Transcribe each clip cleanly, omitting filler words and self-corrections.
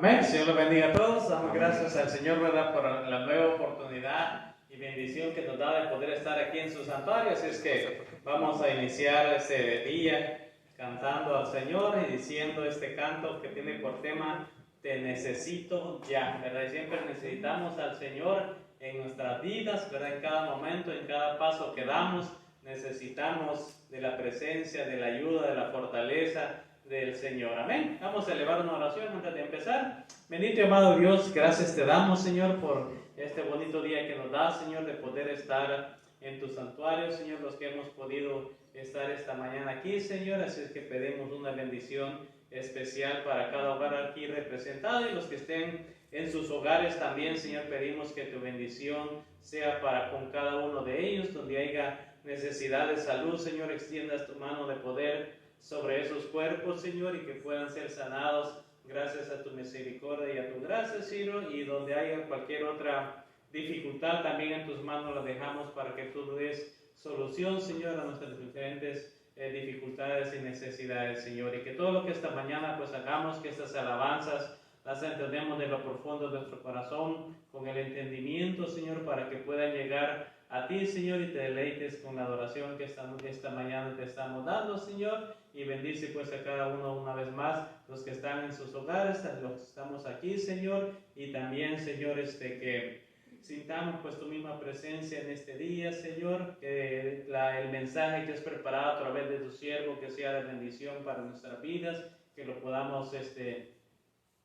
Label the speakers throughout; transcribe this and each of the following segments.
Speaker 1: Amén. Señor los bendiga a todos. Damos gracias al Señor, ¿verdad?, por la nueva oportunidad y bendición que nos da de poder estar aquí en su santuario. Así es que vamos a iniciar este día cantando al Señor y diciendo este canto que tiene por tema Te necesito ya, ¿verdad? Y siempre necesitamos al Señor en nuestras vidas, ¿verdad? En cada momento, en cada paso que damos, necesitamos de la presencia, de la ayuda, de la fortaleza del Señor. Amén. Vamos a elevar una oración antes de empezar. Bendito y amado Dios, gracias te damos, Señor, por este bonito día que nos das, Señor, de poder estar en tu santuario, Señor, los que hemos podido estar esta mañana aquí, Señor. Así es que pedimos una bendición especial para cada hogar aquí representado y los que estén en sus hogares también, Señor. Pedimos que tu bendición sea para con cada uno de ellos, donde haya necesidad de salud, Señor, extiendas tu mano de poder sobre esos cuerpos, Señor, y que puedan ser sanados gracias a tu misericordia y a tu gracia, Señor. Y donde haya cualquier otra dificultad, también en tus manos la dejamos para que tú des solución, Señor, a nuestras diferentes dificultades y necesidades, Señor. Y que todo lo que esta mañana pues hagamos, que estas alabanzas las entendemos de lo profundo de nuestro corazón, con el entendimiento, Señor, para que puedan llegar a ti, Señor, y te deleites con la adoración que esta mañana te estamos dando, Señor. Y bendice pues a cada uno una vez más, los que están en sus hogares, los que estamos aquí, Señor. Y también, Señor, que sintamos pues tu misma presencia en este día, Señor. Que el mensaje que has preparado a través de tu siervo, que sea de bendición para nuestras vidas, que lo podamos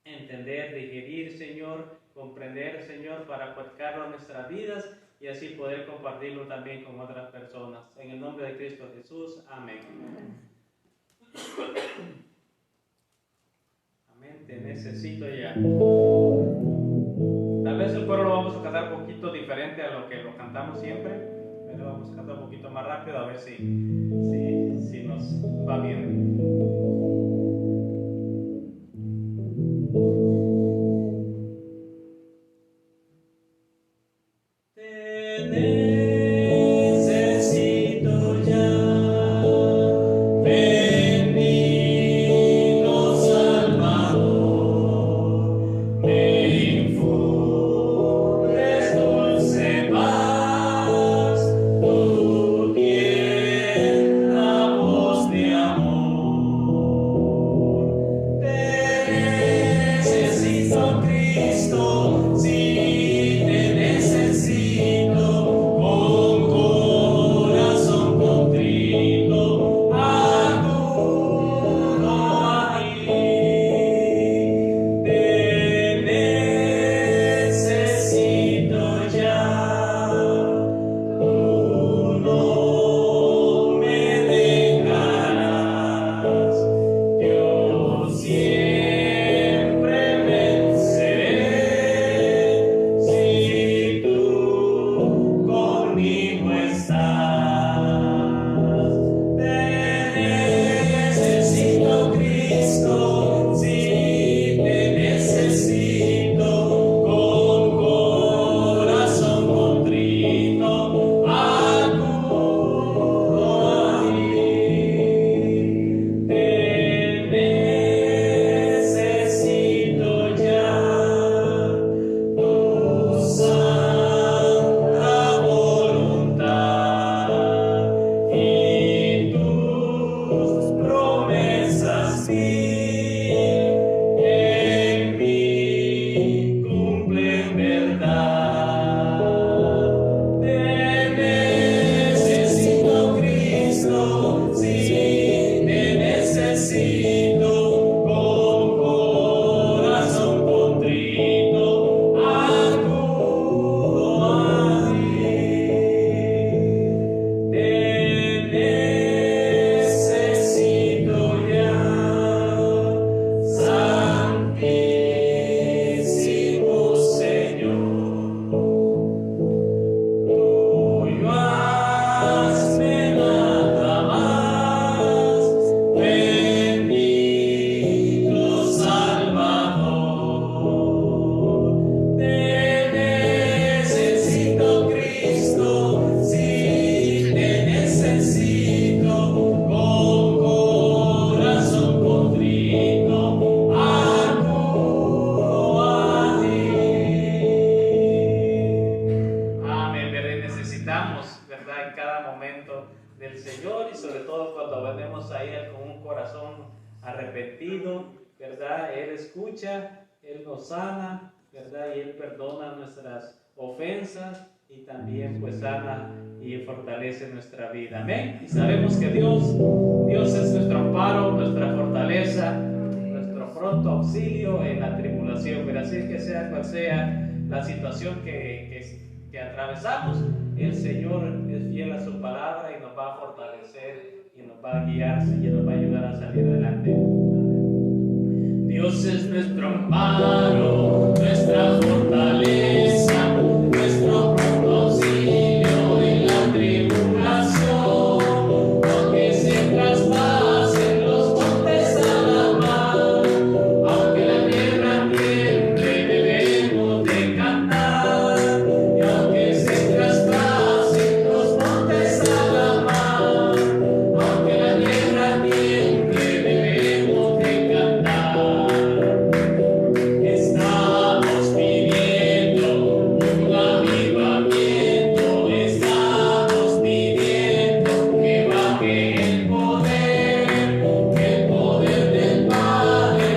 Speaker 1: entender, digerir, Señor, comprender, Señor, para aplicarlo a nuestras vidas y así poder compartirlo también con otras personas. En el nombre de Cristo Jesús, amén. Amén, te necesito ya. Tal vez el coro lo vamos a cantar un poquito diferente a lo que lo cantamos siempre, pero vamos a cantar un poquito más rápido a ver si nos va bien. ¿verdad? Él escucha, Él nos sana, ¿verdad? Y Él perdona nuestras ofensas y también pues sana y fortalece nuestra vida. Amén. Y sabemos que Dios es nuestro amparo, nuestra fortaleza, nuestro pronto auxilio en la tribulación. Pero así es que sea cual sea la situación que atravesamos, el Señor es fiel a su palabra y nos va a fortalecer y nos va a guiar y nos va a ayudar a salir adelante. Dios es nuestro amparo, nuestra fortaleza, nuestro pronto auxilio en la tribulación. Aunque se traspasen los montes a la mar, aunque la tierra tiemble, debemos de cantar. Y aunque se traspasen los montes a la mar, aunque la tierra tiemble, debemos de cantar. Estamos pidiendo un avivamiento, estamos pidiendo que baje el poder del Padre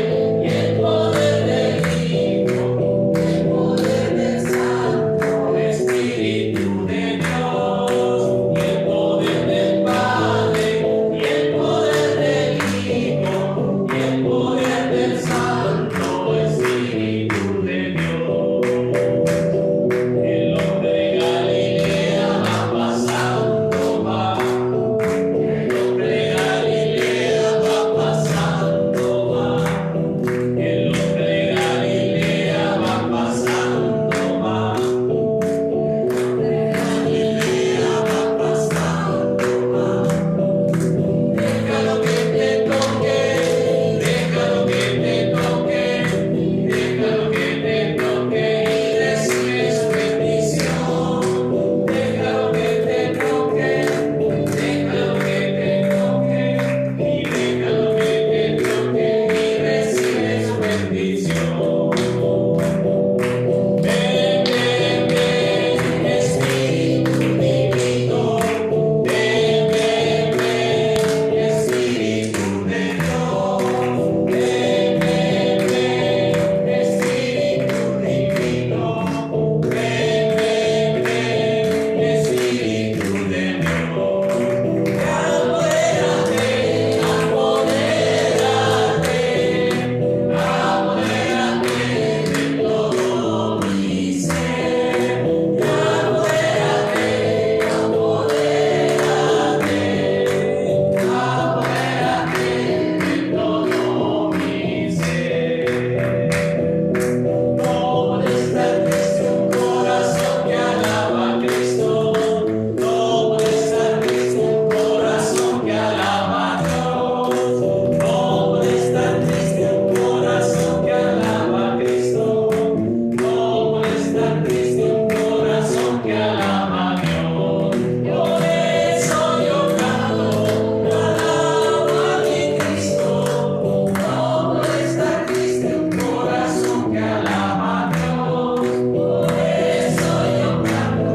Speaker 1: y el poder del Hijo, el poder del Santo Espíritu de Dios, y el poder del Padre y el poder del Hijo, y el poder del Santo Espíritu de Dios. El hombre de Galilea va pasando, va. El hombre de Galilea va pasando, va. El hombre de Galilea va pasando, va. El hombre de Galilea va pasando, va. Déjalo que te toque, déjalo que te toque, déjalo que te toque y recibe su bendición. Déjalo que te toque, déjalo que te toque y déjalo que te toque y recibe su bendición. Ven, ven, ven, Espíritu Divino, ven, ven, ven, Espíritu de Dios, ven, ven, ven, Espíritu Divino, ven, ven, ven, Espíritu de Dios. Apodérate, apodérate, apodérate de todo mi ser. Apodérate, apodérate, apodérate de todo mi ser. No puede estar triste un corazón que alaba a Cristo. No puede estar triste un corazón que alaba a Dios. No puede estar triste un corazón que alaba a Cristo. No puede estar triste un corazón que alaba a Dios. Por eso yo canto, alabo a mi Cristo. No puede estar triste un corazón que alaba a Dios. Por eso yo canto,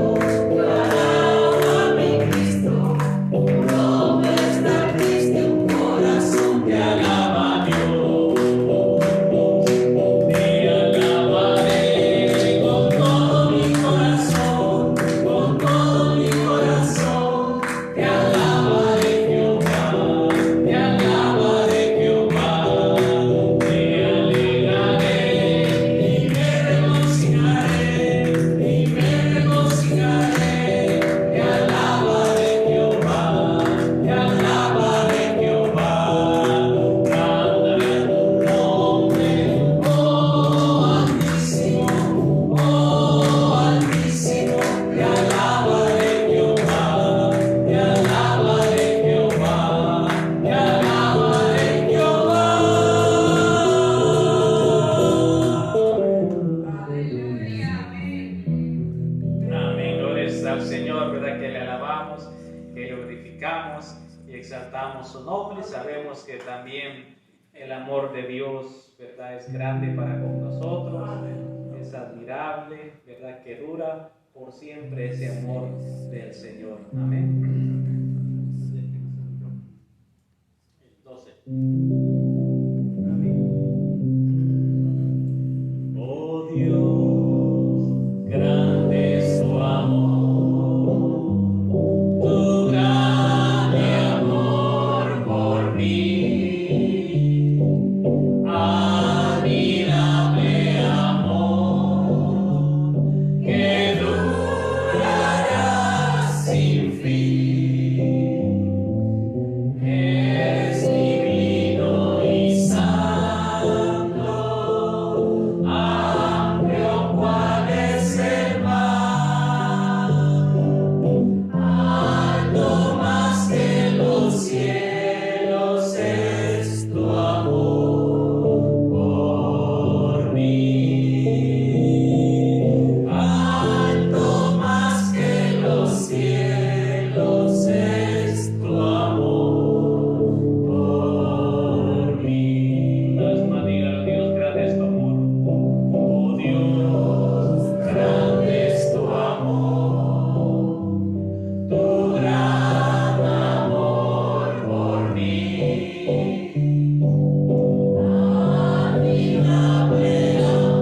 Speaker 1: alabo a mi Cristo. No puede estar triste un corazón que alaba a Dios. Te alabaré con todo mi corazón, con todo mi corazón. Te alabaré Jehová, te alabaré Jehová. Me alegraré y me regocijaré, y me regocijaré. Te alabaré Jehová, te alabaré Jehová. Cantaré a tu nombre, oh Altísimo, oh Altísimo. Te alabaré Jehová, te alabaré Jehová, te alabaré Jehová. Amén, gloria al Señor, ¿verdad? Que le alabamos, que le glorificamos y exaltamos su nombre. Sabemos que también el amor de Dios, ¿verdad? Es grande para con nosotros, es admirable, ¿verdad? Que dura por siempre ese amor del Señor. Amén. 12. Amén. Dios, grande es tu amor, tu grande amor por mí, admirable amor que durará sin fin. Es divino y santo, amplio cual es el mar, alto más que los cielos es tu amor por mí, alto más que los cielos es tu amor por mí. Una vez más dígalo, Dios, grande es tu amor. Oh Dios, grande es tu amor, tu gran amor por mí, admirable amor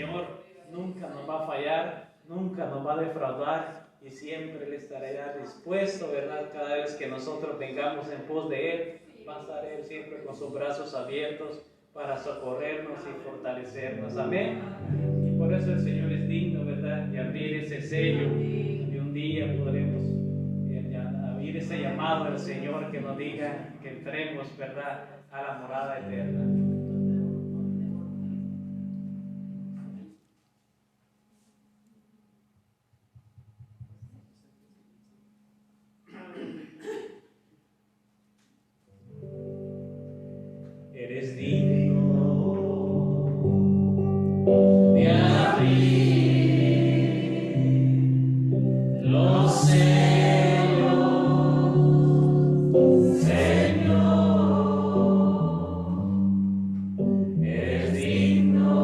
Speaker 1: Señor nunca nos va a fallar, nunca nos va a defraudar y siempre Él estará dispuesto, ¿verdad? Cada vez que nosotros vengamos en pos de Él, va a estar Él siempre con sus brazos abiertos para socorrernos y fortalecernos. Amén. Y por eso el Señor es digno, ¿verdad? Y abrir ese sello, y un día podremos abrir ese llamado del Señor que nos diga que entremos, ¿verdad?, a la morada eterna. Eres digno de abrir los sellos, Señor. Eres digno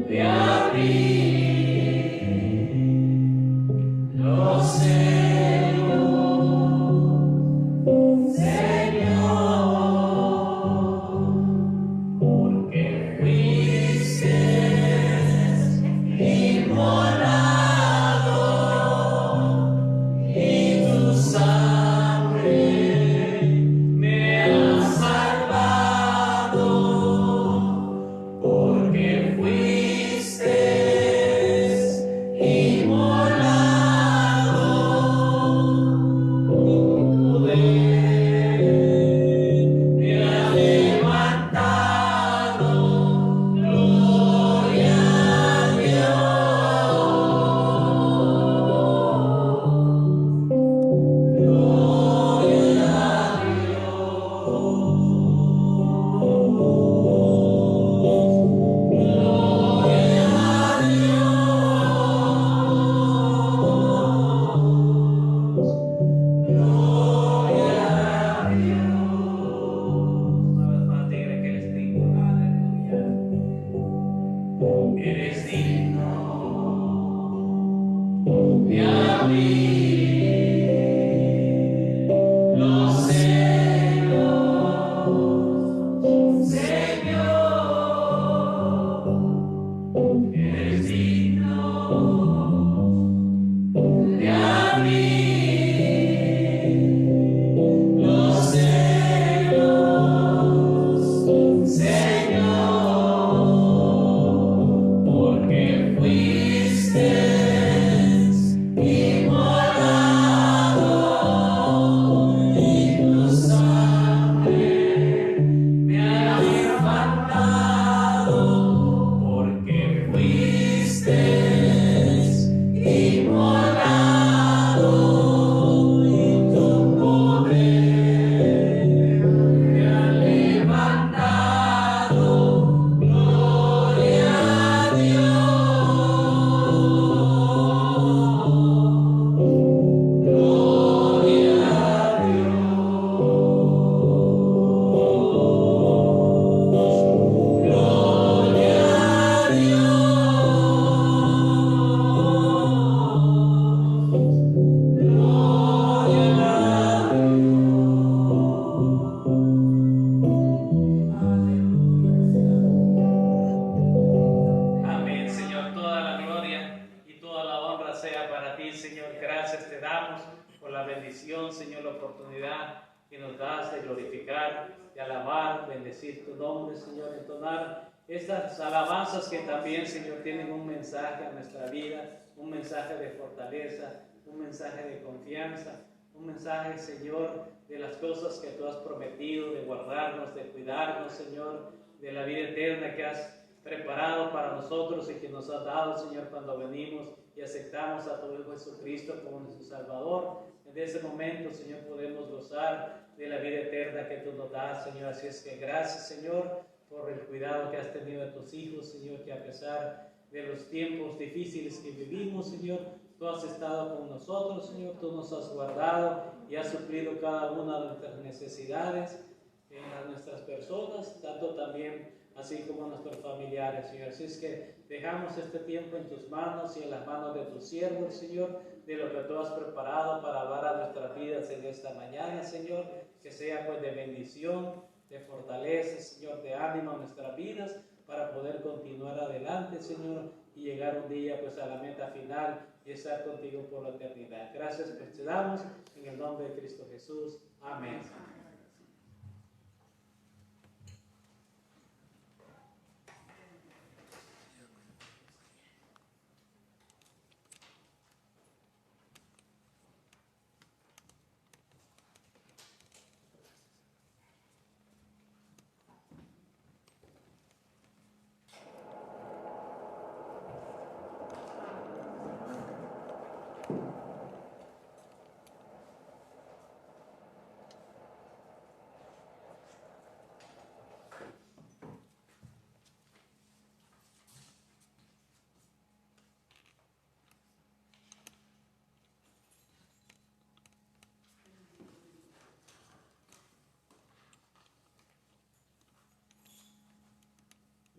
Speaker 1: de abrir los sellos, Señor, porque fuiste inmolado y tu sangre me ha salvado, porque fuiste inmolado. Me ha levantado, gloria a Dios, gloria a Una vez más, dígale que eres digno. Aleluya. Eres digno de abrir los sellos, Señor. Eres digno de abrir los sellos, Señor, porque fuiste inmolado y tu sangre me ha levantado, porque fuiste inmolado y tu poder me ha levantado, gloria a Dios, gloria a Amén, Señor. Toda la gloria y toda la honra sea para ti, Señor. Gracias te damos por la bendición, Señor, la oportunidad que nos das de glorificar, de alabar, bendecir tu nombre, Señor, entonar estas alabanzas que también, Señor, tienen un mensaje a nuestra vida, un mensaje de fortaleza, un mensaje de confianza, un mensaje, Señor, de las cosas que tú has prometido, de guardarnos, de cuidarnos, Señor, de la vida eterna que has preparado para nosotros y que nos has dado, Señor, cuando venimos y aceptamos a tu Hijo Jesucristo como nuestro Salvador. En ese momento, Señor, podemos gozar de la vida eterna que tú nos das, Señor. Así es que gracias, Señor, por el cuidado que has tenido de tus hijos, Señor, que a pesar de los tiempos difíciles que vivimos, Señor, tú has estado con nosotros, Señor, tú nos has guardado y has suplido cada una de nuestras necesidades en nuestras personas, tanto también así como nuestros familiares, Señor. Así es que dejamos este tiempo en tus manos y en las manos de tus siervos, Señor, de lo que tú has preparado para dar a nuestras vidas en esta mañana, Señor, que sea pues de bendición, de fortaleza, Señor, de ánimo a nuestras vidas, para poder continuar adelante, Señor, y llegar un día pues a la meta final y estar contigo por la eternidad. Gracias, pues te damos en el nombre de Cristo Jesús. Amén.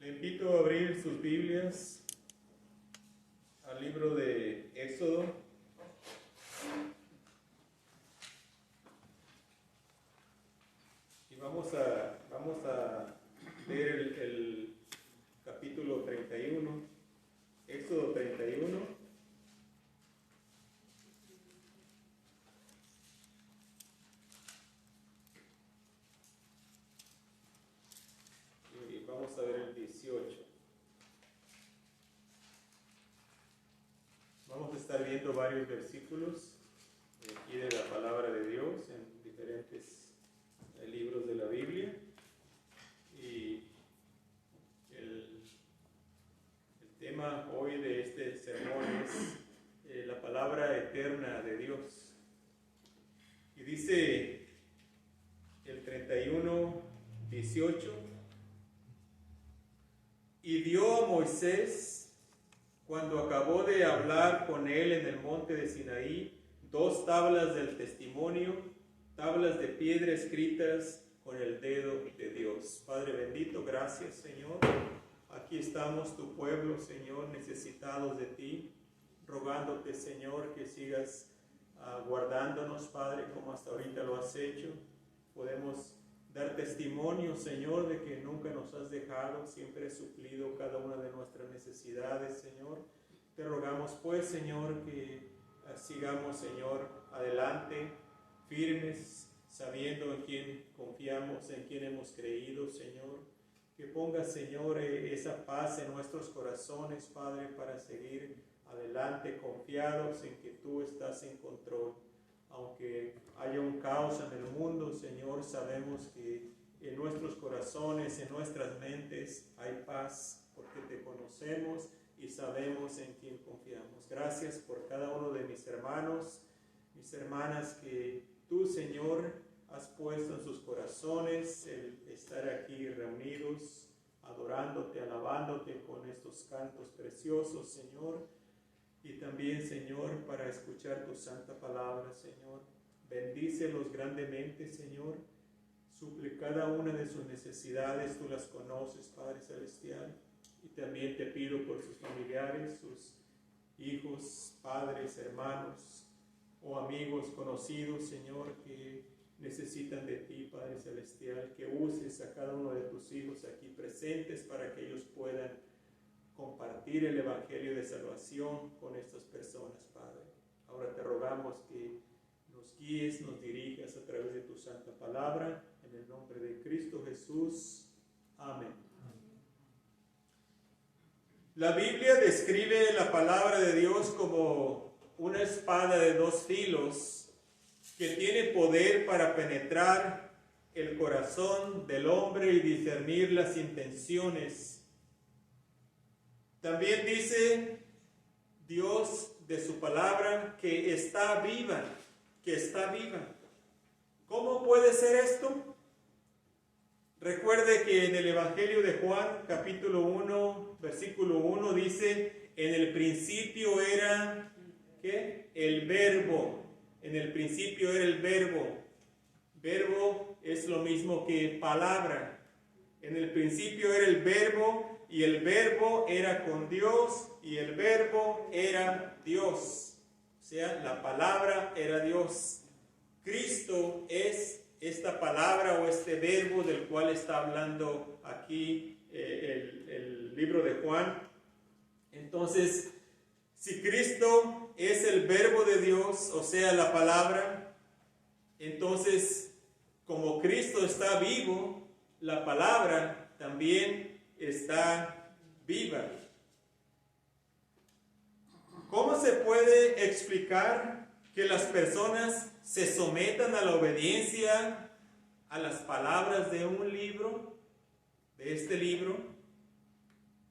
Speaker 2: Le invito a abrir sus Biblias al libro de Éxodo. Y vamos a leer el capítulo 31, Éxodo 31. Y vamos a ver el 18. Vamos a estar viendo varios versículos aquí de la palabra de Dios en diferentes libros de la Biblia. Y el tema hoy de este sermón es la palabra eterna de Dios. Y dice el 31:18: y dio a Moisés, cuando acabó de hablar con él en el monte de Sinaí, 2 tablas del testimonio, tablas de piedra escritas con el dedo de Dios. Padre bendito, gracias, Señor. Aquí estamos, tu pueblo, Señor, necesitados de ti, rogándote, Señor, que sigas guardándonos, Padre, como hasta ahorita lo has hecho. Podemos dar testimonio, Señor, de que nunca nos has dejado, siempre has suplido cada una de nuestras necesidades, Señor. Te rogamos, pues, Señor, que sigamos, Señor, adelante, firmes, sabiendo en quién confiamos, en quién hemos creído, Señor. Que pongas, Señor, esa paz en nuestros corazones, Padre, para seguir adelante, confiados en que tú estás en control. Aunque haya un caos en el mundo, Señor, sabemos que en nuestros corazones, en nuestras mentes, hay paz, porque te conocemos y sabemos en quién confiamos. Gracias por cada uno de mis hermanos, mis hermanas, que tú, Señor, has puesto en sus corazones el estar aquí reunidos, adorándote, alabándote con estos cantos preciosos, Señor. Y también, Señor, para escuchar tu santa palabra, Señor. Bendícelos grandemente, Señor. Suple cada una de sus necesidades, tú las conoces, Padre Celestial. Y también te pido por sus familiares, sus hijos, padres, hermanos o amigos conocidos, Señor, que necesitan de ti, Padre Celestial. Que uses a cada uno de tus hijos aquí presentes para que ellos puedan compartir el Evangelio de salvación con estas personas, Padre. Ahora te rogamos que nos guíes, nos dirijas a través de tu santa palabra, en el nombre de Cristo Jesús. Amén. La Biblia describe la palabra de Dios como una espada de 2 filos que tiene poder para penetrar el corazón del hombre y discernir las intenciones. También dice Dios de su palabra que está viva, que está viva. ¿Cómo puede ser esto? Recuerde que en el Evangelio de Juan, capítulo 1, versículo 1, dice: en el principio era, ¿qué? El verbo. En el principio era el verbo. Verbo es lo mismo que palabra. En el principio era el verbo, y el verbo era con Dios, y el verbo era Dios. O sea, la palabra era Dios. Cristo es esta palabra o este verbo del cual está hablando aquí el libro de Juan. Entonces, si Cristo es el verbo de Dios, o sea, la palabra, entonces, como Cristo está vivo, la palabra también está viva. ¿Cómo se puede explicar que las personas se sometan a la obediencia a las palabras de un libro, de este libro?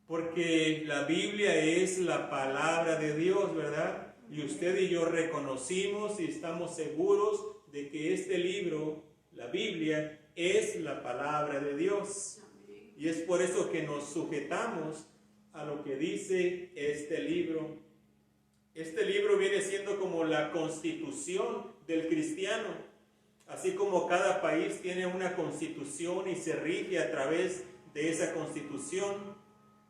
Speaker 2: Porque la Biblia es la palabra de Dios, ¿verdad? Y usted y yo reconocimos y estamos seguros de que este libro, la Biblia, es la palabra de Dios. Y es por eso que nos sujetamos a lo que dice este libro. Este libro viene siendo como la constitución del cristiano. Así como cada país tiene una constitución y se rige a través de esa constitución,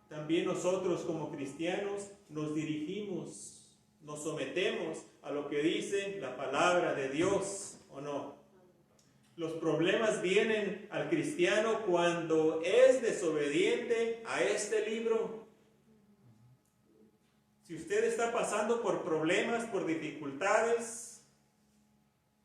Speaker 2: también nosotros como cristianos nos dirigimos, nos sometemos a lo que dice la palabra de Dios, ¿o no? Los problemas vienen al cristiano cuando es desobediente a este libro. Si usted está pasando por problemas, por dificultades,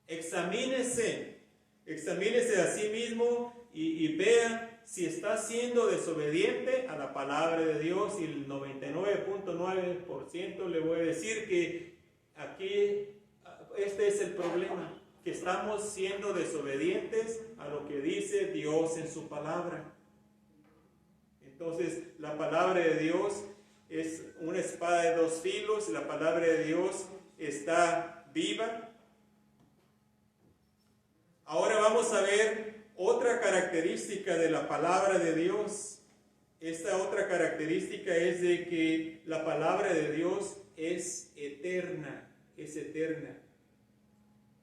Speaker 2: examínese a sí mismo y vea si está siendo desobediente a la palabra de Dios. Y el 99.9% le voy a decir que aquí este es el problema, que estamos siendo desobedientes a lo que dice Dios en su palabra. Entonces, la palabra de Dios es una espada de dos filos. La palabra de Dios está viva. Ahora vamos a ver otra característica de la palabra de Dios. Esta otra característica es de que la palabra de Dios es eterna,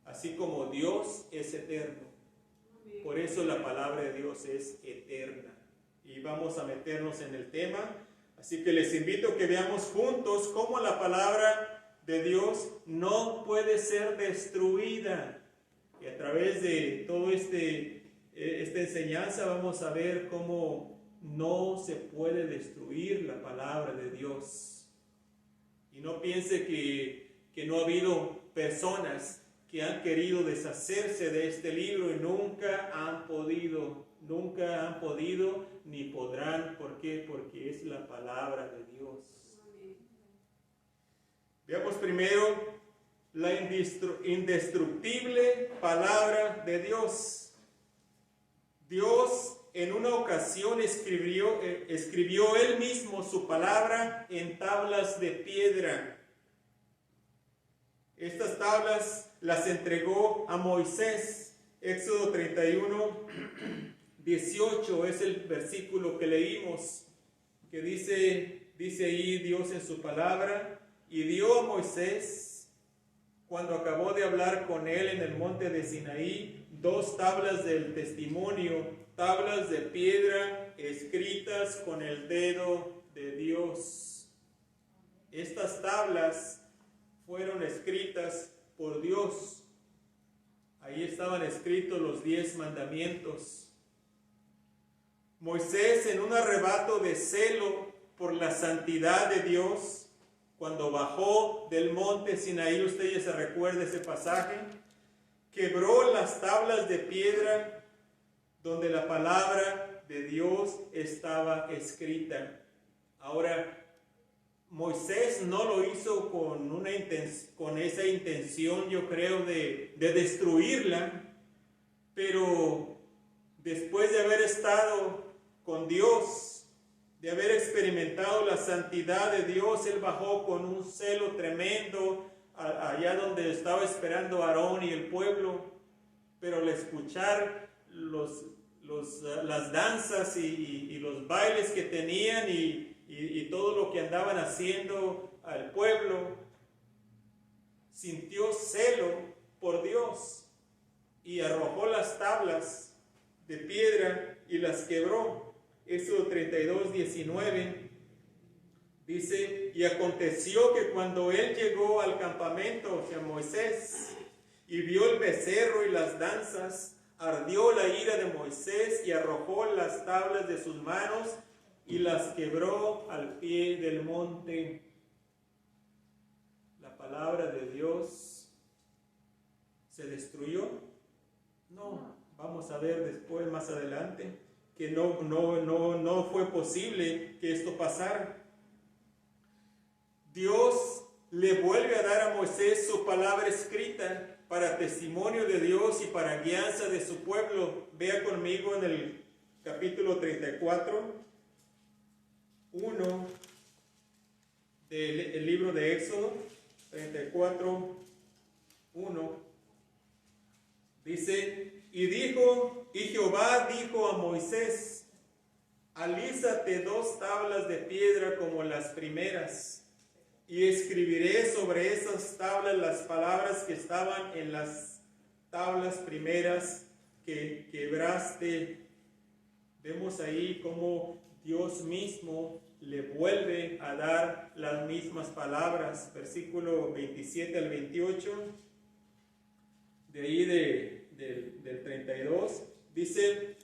Speaker 2: así como Dios es eterno. Por eso la palabra de Dios es eterna. Y vamos a meternos en el tema. Así que les invito a que veamos juntos cómo la palabra de Dios no puede ser destruida. Y a través de todo esta enseñanza vamos a ver cómo no se puede destruir la palabra de Dios. Y no piense que no ha habido personas que han querido deshacerse de este libro y nunca han podido ni podrán. ¿Por qué? Porque es la palabra de Dios. Veamos primero la indestructible palabra de Dios. Dios en una ocasión escribió él mismo su palabra en tablas de piedra. Estas tablas las entregó a Moisés. Éxodo 31, 18 es el versículo que leímos, que dice ahí Dios en su palabra: y dio a Moisés, cuando acabó de hablar con él en el monte de Sinaí, 2 tablas del testimonio, tablas de piedra escritas con el dedo de Dios. Estas tablas fueron escritas por Dios. Ahí estaban escritos los 10 mandamientos. Moisés, en un arrebato de celo por la santidad de Dios, cuando bajó del monte Sinaí, usted ya se recuerda ese pasaje, quebró las tablas de piedra donde la palabra de Dios estaba escrita. Ahora, Moisés no lo hizo con esa intención, yo creo, de destruirla, pero después de haber estado con Dios, de haber experimentado la santidad de Dios, él bajó con un celo tremendo allá donde estaba esperando Aarón y el pueblo. Pero al escuchar las danzas y los bailes que tenían y todo lo que andaban haciendo al pueblo, sintió celo por Dios y arrojó las tablas de piedra y las quebró. Éxodo 32, 19 dice: y aconteció que cuando él llegó al campamento, o sea, Moisés, y vio el becerro y las danzas, ardió la ira de Moisés y arrojó las tablas de sus manos y las quebró al pie del monte. La palabra de Dios se destruyó. No, vamos a ver después, más adelante, que no fue posible que esto pasara. Dios le vuelve a dar a Moisés su palabra escrita para testimonio de Dios y para guianza de su pueblo. Vea conmigo en el capítulo 34, 1 del libro de Éxodo, 34, 1. Dice, y Jehová dijo a Moisés, alízate 2 tablas de piedra como las primeras, y escribiré sobre esas tablas las palabras que estaban en las tablas primeras que quebraste. Vemos ahí cómo Dios mismo le vuelve a dar las mismas palabras. Versículo 27 al 28, de ahí del 32, dice,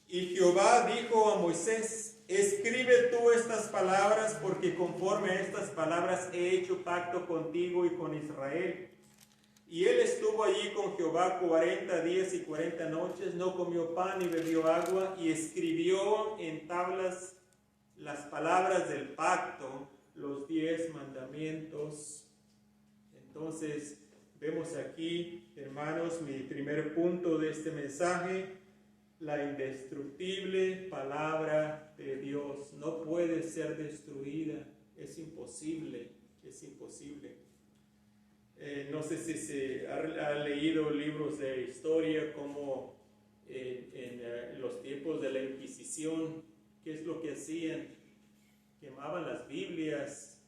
Speaker 2: y Jehová dijo a Moisés, escribe tú estas palabras, porque conforme a estas palabras he hecho pacto contigo y con Israel. Y él estuvo allí con Jehová 40 días y 40 noches, no comió pan ni bebió agua, y escribió en tablas las palabras del pacto, los 10 mandamientos. Entonces, vemos aquí, hermanos, mi primer punto de este mensaje: la indestructible palabra de Dios no puede ser destruida. Es imposible, es imposible. No sé si se ha leído libros de historia como en los tiempos de la Inquisición. ¿Qué es lo que hacían? Quemaban las Biblias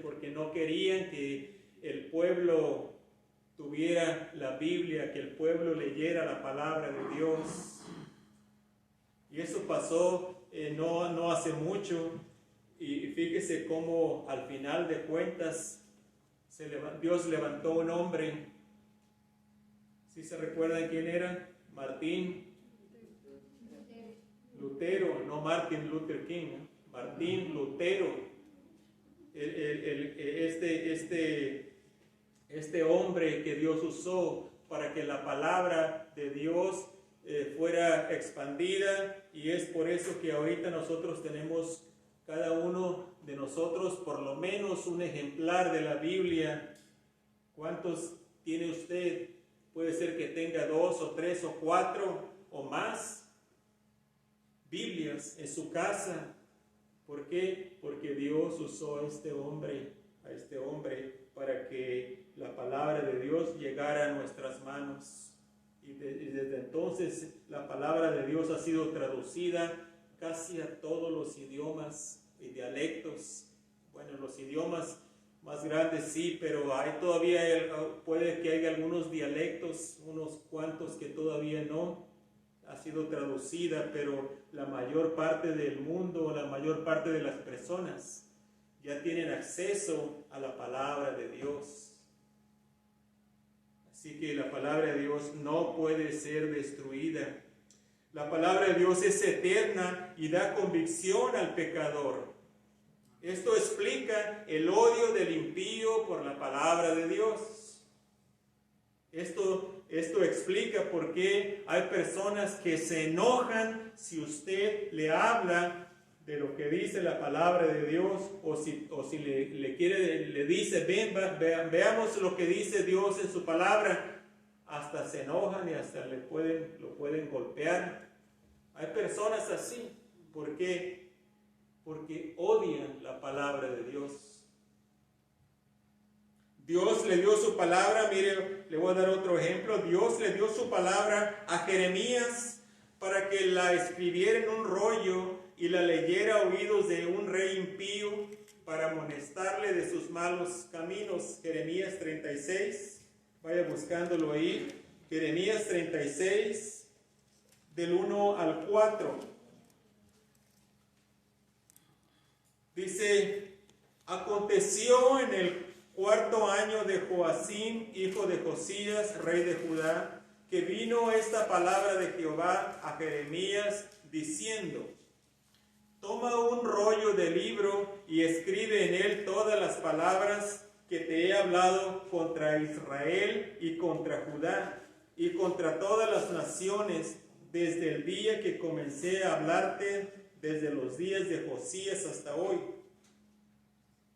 Speaker 2: porque no querían que el pueblo tuviera la Biblia, que el pueblo leyera la palabra de Dios. Y eso pasó no hace mucho, y fíjese cómo al final de cuentas Dios levantó un hombre. ¿Sí se recuerdan quién era? Martín Lutero, no Martin Luther King, ¿no? Martín Lutero. Este hombre que Dios usó para que la palabra de Dios fuera expandida, y es por eso que ahorita nosotros tenemos, cada uno de nosotros, por lo menos un ejemplar de la Biblia. ¿Cuántos tiene usted? Puede ser que tenga 2 o 3 o 4 o más Biblias en su casa. ¿Por qué? Porque Dios usó a este hombre para que la palabra de Dios llegara a nuestras manos. Y desde entonces la palabra de Dios ha sido traducida casi a todos los idiomas y dialectos. Bueno, los idiomas más grandes sí, pero puede que haya algunos dialectos, unos cuantos que todavía no ha sido traducida, pero la mayor parte del mundo, la mayor parte de las personas ya tienen acceso a la palabra de Dios. Así que la palabra de Dios no puede ser destruida. La palabra de Dios es eterna y da convicción al pecador. Esto explica el odio del impío por la palabra de Dios. Esto explica por qué hay personas que se enojan si usted le habla de lo que dice la palabra de Dios, o si le dice, veamos lo que dice Dios en su palabra. Hasta se enojan y hasta lo pueden golpear. Hay personas así. ¿Por qué? Porque odian la palabra de Dios. Dios le dio su palabra. Mire, le voy a dar otro ejemplo. Dios le dio su palabra a Jeremías para que la escribiera en un rollo y la leyera a oídos de un rey impío para amonestarle de sus malos caminos. Jeremías 36, vaya buscándolo ahí. Jeremías 36, del 1 al 4. Dice, aconteció en el 4º año de Joacim, hijo de Josías, rey de Judá, que vino esta palabra de Jehová a Jeremías diciendo, toma un rollo de libro y escribe en él todas las palabras que te he hablado contra Israel y contra Judá y contra todas las naciones desde el día que comencé a hablarte, desde los días de Josías hasta hoy.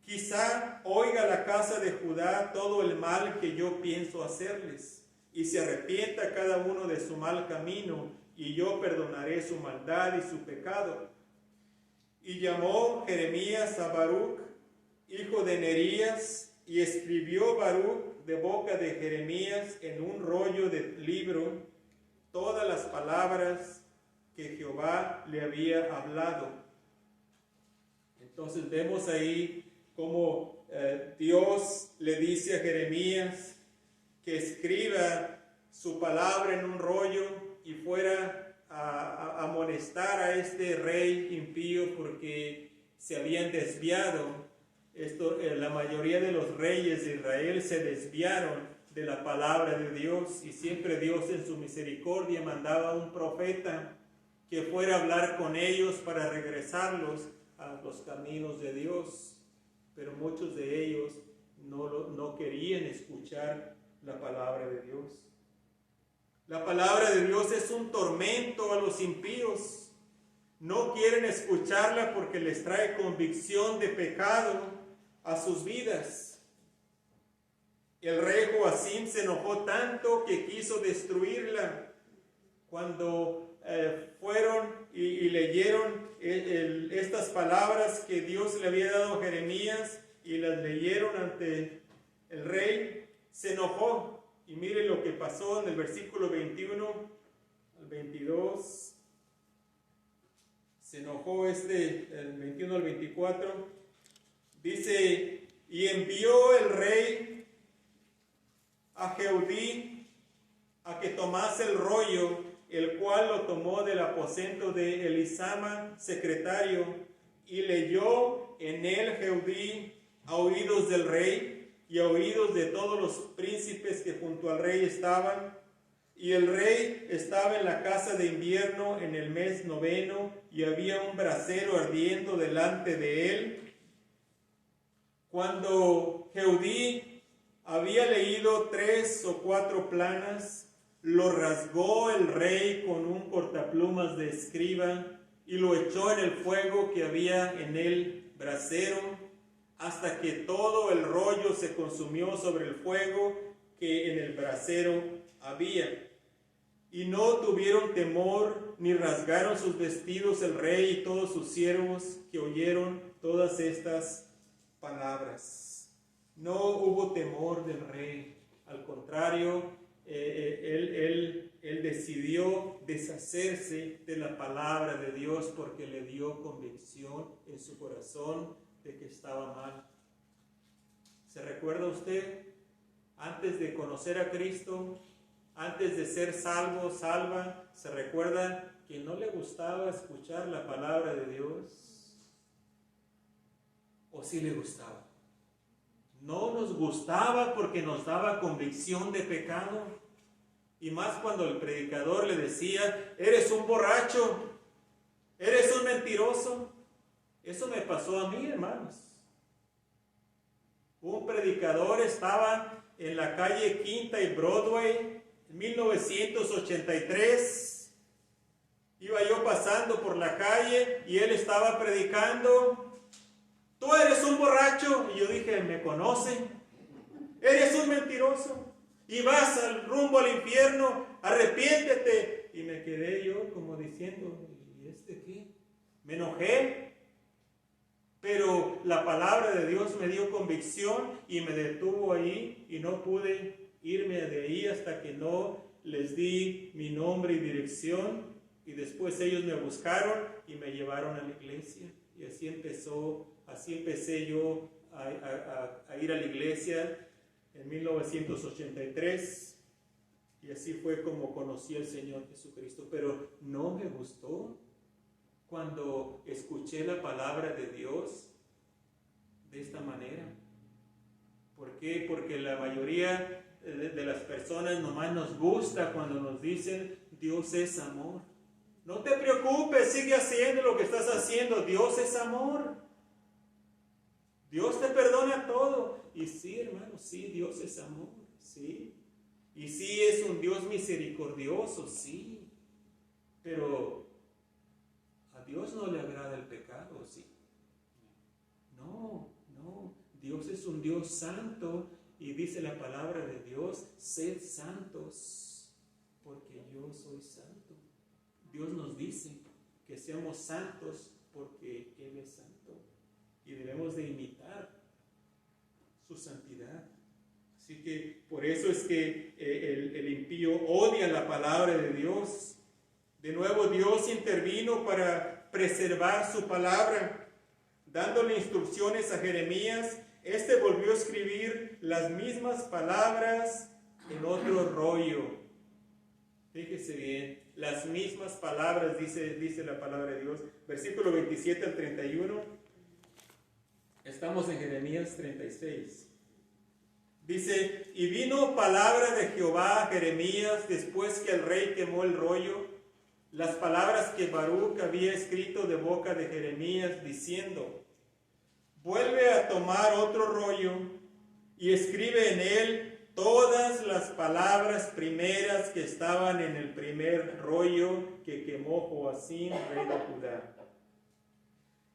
Speaker 2: Quizá oiga la casa de Judá todo el mal que yo pienso hacerles, y se arrepienta cada uno de su mal camino, y yo perdonaré su maldad y su pecado. Y llamó Jeremías a Baruc, hijo de Nerías, y escribió Baruc de boca de Jeremías en un rollo de libro todas las palabras que Jehová le había hablado. Entonces vemos ahí cómo Dios le dice a Jeremías que escriba su palabra en un rollo y fuera a amonestar a este rey impío porque se habían desviado. La mayoría de los reyes de Israel se desviaron de la palabra de Dios, y siempre Dios en su misericordia mandaba a un profeta que fuera a hablar con ellos para regresarlos a los caminos de Dios, pero muchos de ellos no querían escuchar la palabra de Dios. La palabra de Dios es un tormento a los impíos. No quieren escucharla porque les trae convicción de pecado a sus vidas. El rey Joacim se enojó tanto que quiso destruirla. Cuando fueron y leyeron estas palabras que Dios le había dado a Jeremías y las leyeron ante el rey, se enojó. Y mire lo que pasó en el versículo 21 al 22. Se enojó el 21 al 24. Dice, y envió el rey a Jehudí a que tomase el rollo, el cual lo tomó del aposento de Elisama, secretario, y leyó en él Jehudí a oídos del rey y a oídos de todos los príncipes que junto al rey estaban. Y el rey estaba en la casa de invierno en el mes 9, y había un brasero ardiendo delante de él. Cuando Jehudí había leído 3 o 4 planas, lo rasgó el rey con un cortaplumas de escriba y lo echó en el fuego que había en el brasero, hasta que todo el rollo se consumió sobre el fuego que en el brasero había. Y no tuvieron temor, ni rasgaron sus vestidos el rey y todos sus siervos que oyeron todas estas palabras. No hubo temor del rey, al contrario, él decidió deshacerse de la palabra de Dios porque le dio convicción en su corazón de que estaba mal. ¿Se recuerda usted? Antes de conocer a Cristo, antes de ser salva, ¿se recuerda que no le gustaba escuchar la palabra de Dios? ¿O sí le gustaba? No nos gustaba porque nos daba convicción de pecado. Y más cuando el predicador le decía, eres un borracho, eres un mentiroso. Eso me pasó a mí, hermanos. Un predicador estaba en la calle Quinta y Broadway en 1983. Iba yo pasando por la calle y él estaba predicando. Tú eres un borracho. Y yo dije, ¿me conocen? Eres un mentiroso. Y vas al rumbo al infierno. Arrepiéntete. Y me quedé yo como diciendo, ¿y este qué? Me enojé. Pero la palabra de Dios me dio convicción y me detuvo ahí. Y no pude irme de ahí hasta que no les di mi nombre y dirección. Y después ellos me buscaron y me llevaron a la iglesia. Y así empecé yo a ir a la iglesia en 1983. Y así fue como conocí al Señor Jesucristo. Pero no me gustó cuando escuché la palabra de Dios de esta manera. ¿Por qué? Porque la mayoría de las personas nomás nos gusta cuando nos dicen Dios es amor. No te preocupes, sigue haciendo lo que estás haciendo. Dios es amor. Dios te perdona todo. Y sí, hermano, sí, Dios es amor, sí. Y sí es un Dios misericordioso, sí. Pero a Dios no le agrada el pecado, sí. No. Dios es un Dios santo y dice la palabra de Dios, sed santos, porque yo soy santo. Dios nos dice que seamos santos porque Él es santo y debemos de imitar su santidad. Así que por eso es que el impío odia la palabra de Dios. De nuevo Dios intervino para preservar su palabra, dándole instrucciones a Jeremías. Este volvió a escribir las mismas palabras en otro rollo. Fíjese bien, las mismas palabras, dice la palabra de Dios. Versículo 27 al 31. Estamos en Jeremías 36. Dice, y vino palabra de Jehová a Jeremías después que el rey quemó el rollo, las palabras que Baruch había escrito de boca de Jeremías, diciendo, vuelve a tomar otro rollo y escribe en él todas las palabras primeras que estaban en el primer rollo que quemó Joacim, rey de Judá.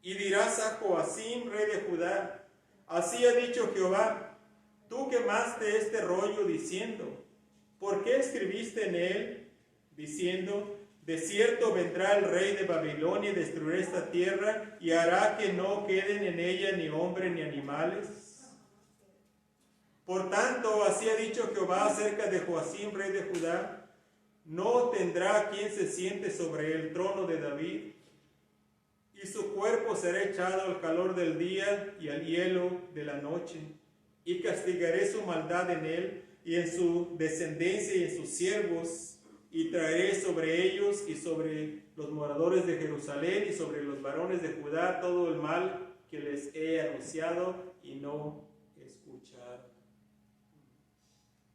Speaker 2: Y dirás a Joacim, rey de Judá, así ha dicho Jehová, tú quemaste este rollo diciendo, ¿por qué escribiste en él? Diciendo, de cierto vendrá el rey de Babilonia y destruirá esta tierra y hará que no queden en ella ni hombre ni animales. Por tanto, así ha dicho Jehová acerca de Joacim, rey de Judá, no tendrá quien se siente sobre el trono de David, y su cuerpo será echado al calor del día y al hielo de la noche, y castigaré su maldad en él y en su descendencia y en sus siervos, y traeré sobre ellos y sobre los moradores de Jerusalén y sobre los varones de Judá todo el mal que les he anunciado y no escucharon.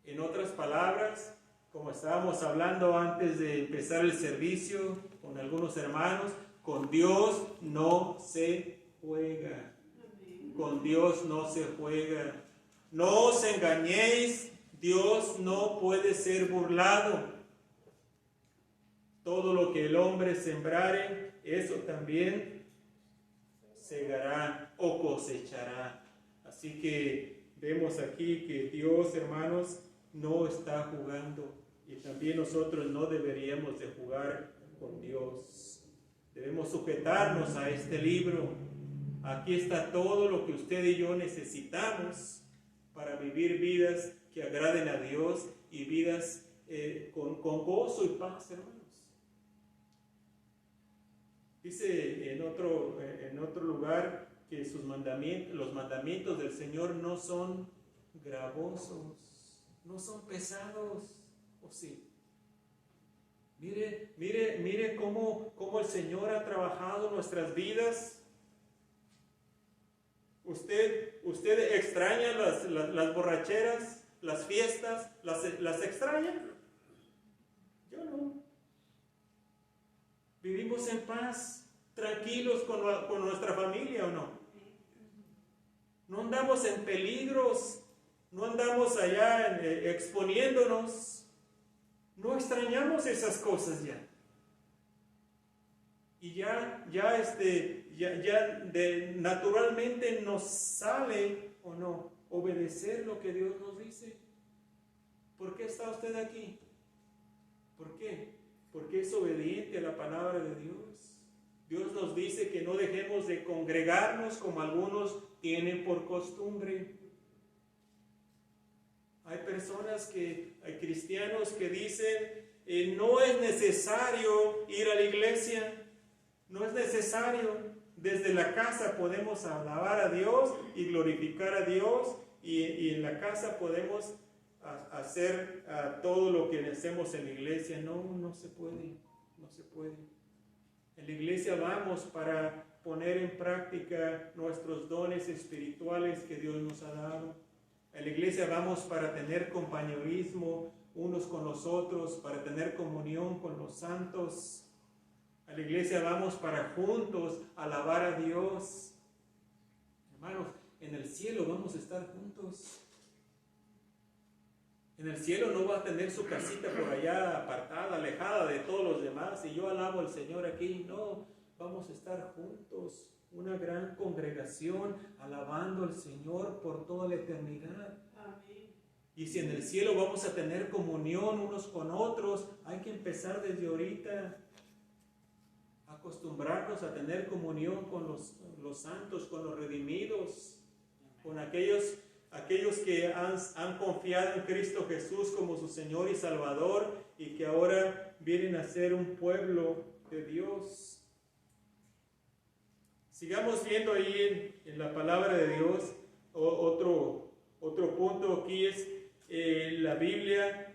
Speaker 2: En otras palabras, como estábamos hablando antes de empezar el servicio con algunos hermanos, con Dios no se juega. Con Dios no se juega. No os engañéis, Dios no puede ser burlado. Todo lo que el hombre sembrare, eso también segará o cosechará. Así que vemos aquí que Dios, hermanos, no está jugando. Y también nosotros no deberíamos de jugar con Dios. Debemos sujetarnos a este libro. Aquí está todo lo que usted y yo necesitamos para vivir vidas que agraden a Dios y vidas con gozo y paz, hermanos. Dice en otro lugar que los mandamientos del Señor no son gravosos, no son pesados, ¿o sí? Mire cómo el Señor ha trabajado nuestras vidas. ¿Usted extraña las borracheras, las fiestas? ¿Las extraña? Yo no. ¿Vivimos en paz, tranquilos con nuestra familia o no? No andamos en peligros, no andamos allá exponiéndonos. No extrañamos esas cosas ya. Y naturalmente nos sale o no obedecer lo que Dios nos dice. ¿Por qué está usted aquí? ¿Por qué? Porque es obediente a la palabra de Dios. Dios nos dice que no dejemos de congregarnos como algunos tienen por costumbre. Hay cristianos que dicen, no es necesario ir a la iglesia, no es necesario. Desde la casa podemos alabar a Dios y glorificar a Dios y en la casa podemos hacer todo lo que hacemos en la iglesia. No se puede. En la iglesia vamos para poner en práctica nuestros dones espirituales que Dios nos ha dado. En la iglesia vamos para tener compañerismo unos con los otros, para tener comunión con los santos. A la iglesia vamos para juntos alabar a Dios. Hermanos, en el cielo vamos a estar juntos. En el cielo no va a tener su casita por allá apartada, alejada de todos los demás, y yo alabo al Señor aquí. No, vamos a estar juntos, una gran congregación, alabando al Señor por toda la eternidad. Amén. Y si en el cielo vamos a tener comunión unos con otros, hay que empezar desde ahorita, acostumbrarnos a tener comunión con los santos, con los redimidos, con aquellos que han confiado en Cristo Jesús como su Señor y Salvador y que ahora vienen a ser un pueblo de Dios. Sigamos viendo ahí en la palabra de Dios. Otro punto aquí es la Biblia.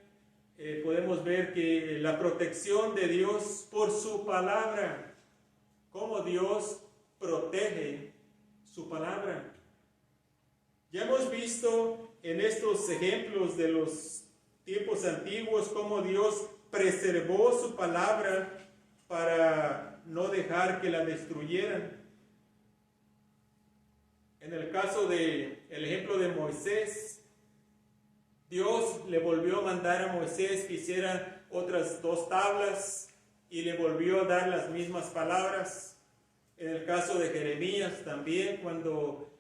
Speaker 2: Podemos ver que la protección de Dios por su palabra, cómo Dios protege su palabra. Ya hemos visto en estos ejemplos de los tiempos antiguos cómo Dios preservó su palabra para no dejar que la destruyeran. En el caso del ejemplo de Moisés, Dios le volvió a mandar a Moisés que hiciera otras 2 tablas y le volvió a dar las mismas palabras. En el caso de Jeremías también, cuando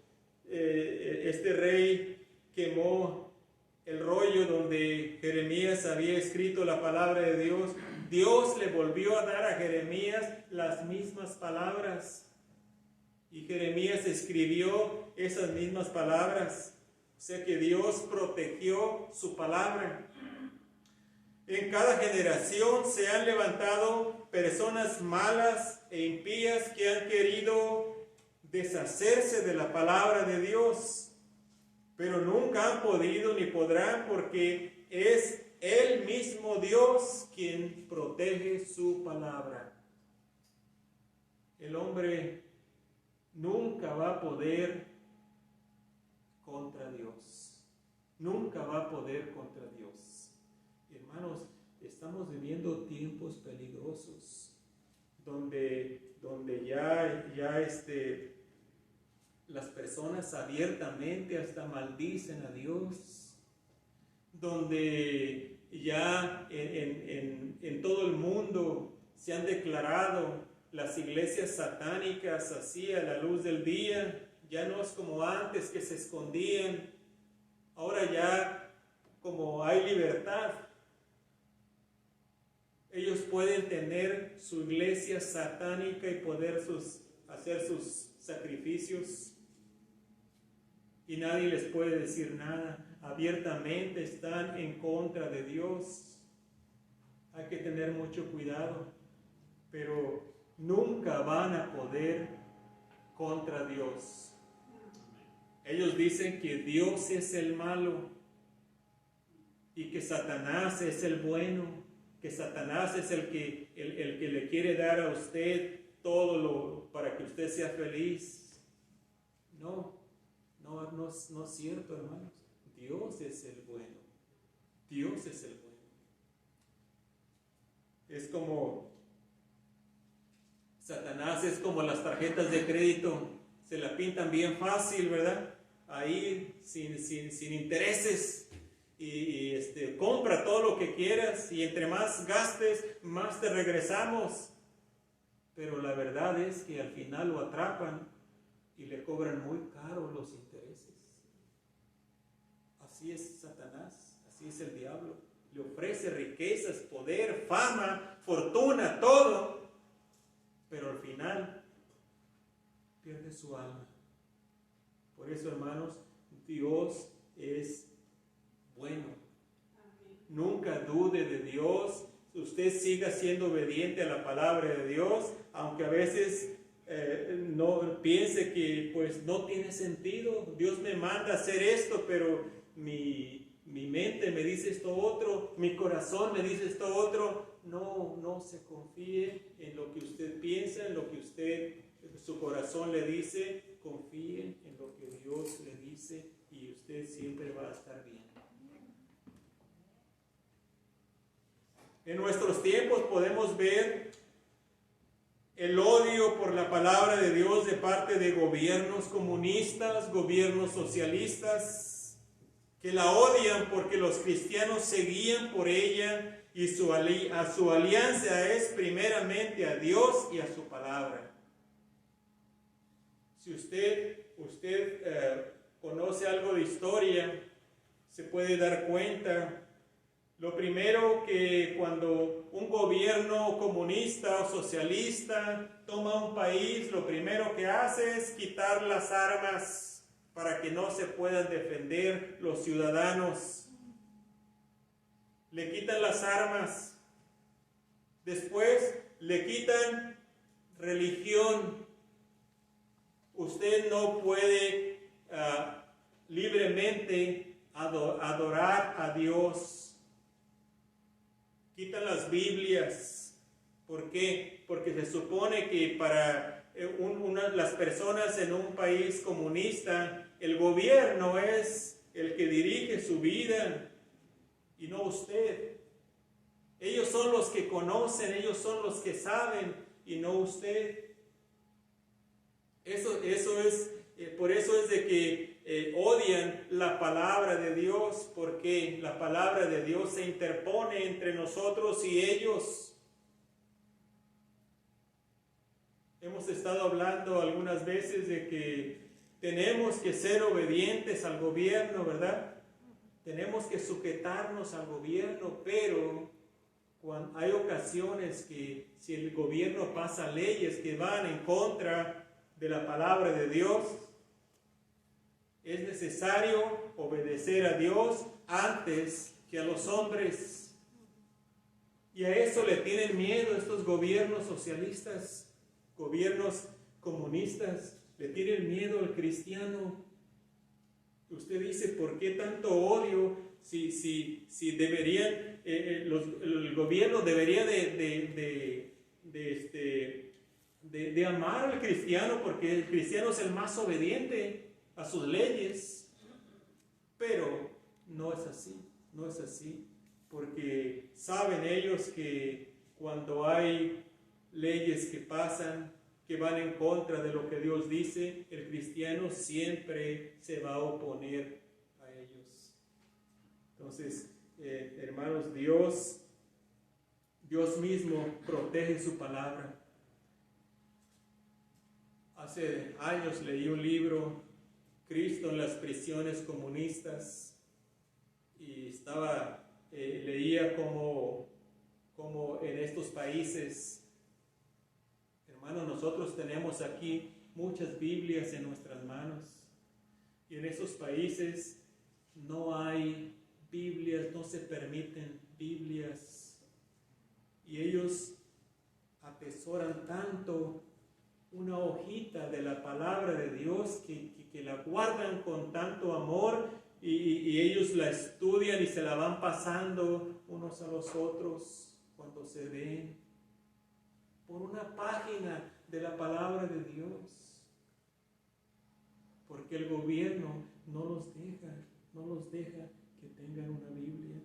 Speaker 2: este rey quemó el rollo donde Jeremías había escrito la palabra de Dios, Dios le volvió a dar a Jeremías las mismas palabras y Jeremías escribió esas mismas palabras. O sea que Dios protegió su palabra. En cada generación se han levantado personas malas e impías que han querido deshacerse de la palabra de Dios, pero nunca han podido ni podrán, porque es el mismo Dios quien protege su palabra. El hombre nunca va a poder contra Dios. Nunca va a poder contra Dios. Hermanos, estamos viviendo tiempos peligrosos donde ya las personas abiertamente hasta maldicen a Dios, donde ya en todo el mundo se han declarado las iglesias satánicas así a la luz del día. Ya no es como antes que se escondían, ahora ya como hay libertad, ellos pueden tener su iglesia satánica y poder hacer sus sacrificios y nadie les puede decir nada. Abiertamente están en contra de Dios. Hay que tener mucho cuidado, pero nunca van a poder contra Dios. Ellos dicen que Dios es el malo y que Satanás es el bueno, que Satanás es el que le quiere dar a usted todo para que usted sea feliz. No es cierto, hermanos. Dios es el bueno. Dios es el bueno. Es como Satanás, es como las tarjetas de crédito. Se la pintan bien fácil, ¿verdad? Ahí sin intereses. Y compra todo lo que quieras y entre más gastes, más te regresamos. Pero la verdad es que al final lo atrapan y le cobran muy caro los intereses. Así es Satanás, así es el diablo. Le ofrece riquezas, poder, fama, fortuna, todo. Pero al final pierde su alma. Por eso, hermanos, Dios es bueno. Nunca dude de Dios. Usted siga siendo obediente a la palabra de Dios, aunque a veces no piense que pues no tiene sentido. Dios me manda a hacer esto, pero mi mente me dice esto otro, mi corazón me dice esto otro. No se confíe en lo que usted piensa, en lo que su corazón le dice. Confíe en lo que Dios le dice y usted siempre va a estar bien. En nuestros tiempos podemos ver el odio por la palabra de Dios de parte de gobiernos comunistas, gobiernos socialistas, que la odian porque los cristianos se guían por ella y su alianza es primeramente a Dios y a su palabra. Si usted conoce algo de historia, se puede dar cuenta. Lo primero que cuando un gobierno comunista o socialista toma un país, lo primero que hace es quitar las armas para que no se puedan defender los ciudadanos. Le quitan las armas. Después le quitan religión. Usted no puede libremente adorar a Dios. Quitan las Biblias. ¿Por qué? Porque se supone que para las personas en un país comunista, el gobierno es el que dirige su vida y no usted. Ellos son los que conocen, ellos son los que saben y no usted. Por eso es de que odian la palabra de Dios, porque la palabra de Dios se interpone entre nosotros y ellos. Hemos estado hablando algunas veces de que tenemos que ser obedientes al gobierno, ¿verdad? Tenemos que sujetarnos al gobierno, pero cuando hay ocasiones que si el gobierno pasa leyes que van en contra de la palabra de Dios, es necesario obedecer a Dios antes que a los hombres. Y a eso le tienen miedo estos gobiernos socialistas, gobiernos comunistas, le tienen miedo al cristiano. Usted dice, ¿por qué tanto odio? Si deberían, el gobierno debería de amar al cristiano, porque el cristiano es el más obediente a sus leyes. Pero no es así, porque saben ellos que cuando hay leyes que pasan, que van en contra de lo que Dios dice, el cristiano siempre se va a oponer a ellos. Entonces, hermanos, Dios mismo protege su palabra. Hace años leí un libro, Cristo en las prisiones comunistas, y leía cómo en estos países, hermanos, nosotros tenemos aquí muchas Biblias en nuestras manos, y en esos países no hay Biblias, no se permiten Biblias, y ellos atesoran tanto una hojita de la palabra de Dios que la guardan con tanto amor, y ellos la estudian y se la van pasando unos a los otros cuando se ven por una página de la palabra de Dios, porque el gobierno no los deja que tengan una Biblia,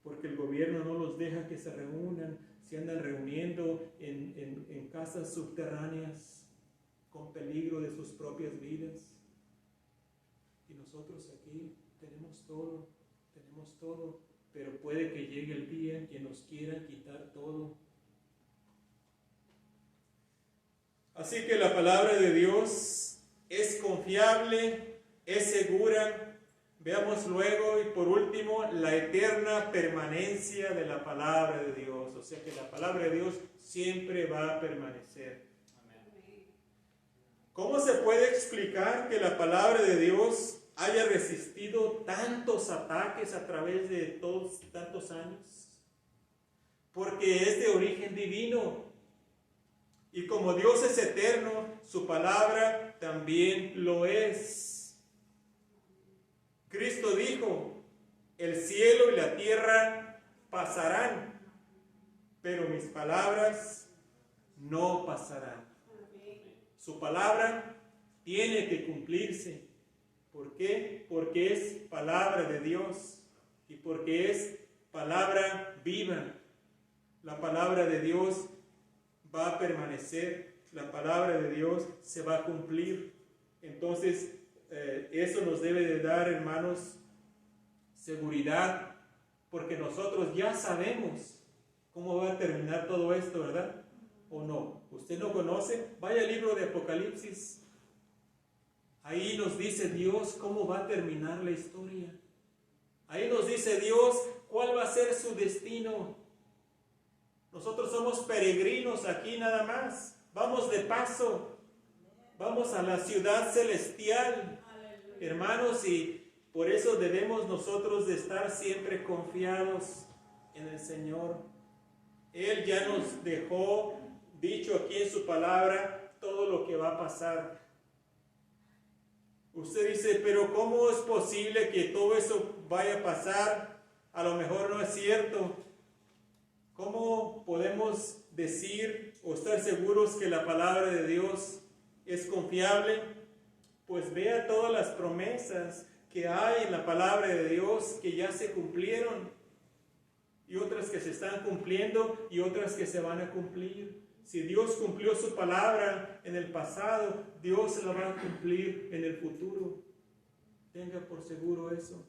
Speaker 2: porque el gobierno no los deja que se reúnan, se andan reuniendo en casas subterráneas con peligro de sus propias vidas. Y nosotros aquí tenemos todo, pero puede que llegue el día que nos quieran quitar todo. Así que la palabra de Dios es confiable, es segura. Veamos luego y por último la eterna permanencia de la palabra de Dios. O sea que la palabra de Dios siempre va a permanecer. Amén. ¿Cómo se puede explicar que la palabra de Dios haya resistido tantos ataques a través de todos tantos años? Porque es de origen divino. Y como Dios es eterno, su palabra también lo es. Cristo dijo, el cielo y la tierra pasarán, pero mis palabras no pasarán. Su palabra tiene que cumplirse. ¿Por qué? Porque es palabra de Dios y porque es palabra viva. La palabra de Dios va a permanecer. la palabra de Dios se va a cumplir. Entonces, eso nos debe de dar, hermanos, seguridad, porque nosotros ya sabemos cómo va a terminar todo esto, ¿verdad? ¿O no? ¿Usted no conoce? Vaya al libro de Apocalipsis. Ahí nos dice Dios cómo va a terminar la historia. Ahí nos dice Dios cuál va a ser su destino. Nosotros somos peregrinos aquí nada más. Vamos de paso. Vamos a la ciudad celestial. Hermanos, y por eso debemos nosotros de estar siempre confiados en el Señor. Él ya nos dejó dicho aquí en su palabra todo lo que va a pasar. Usted dice, pero ¿cómo es posible que todo eso vaya a pasar? A lo mejor no es cierto. ¿Cómo podemos decir o estar seguros que la palabra de Dios es confiable? Pues vea todas las promesas que hay en la palabra de Dios que ya se cumplieron, y otras que se están cumpliendo y otras que se van a cumplir. Si Dios cumplió su palabra en el pasado, Dios la va a cumplir en el futuro. Tenga por seguro eso.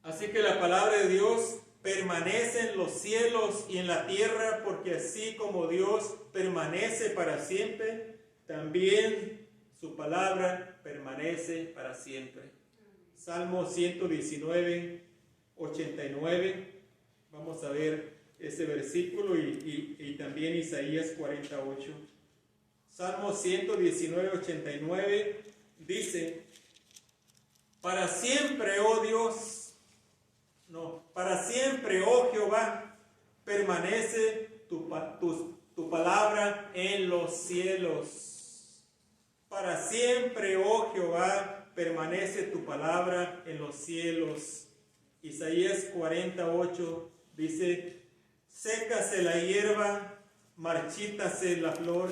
Speaker 2: Así que la palabra de Dios permanece en los cielos y en la tierra, porque así como Dios permanece para siempre, también su palabra permanece para siempre. Salmo 119, 89. Vamos a ver ese versículo y también Isaías 48. Salmo 119, 89 dice: para siempre, oh Dios, para siempre, oh Jehová, permanece tu palabra en los cielos. Para siempre, oh Jehová, permanece tu palabra en los cielos. Isaías 48 dice: sécase la hierba, marchítase la flor,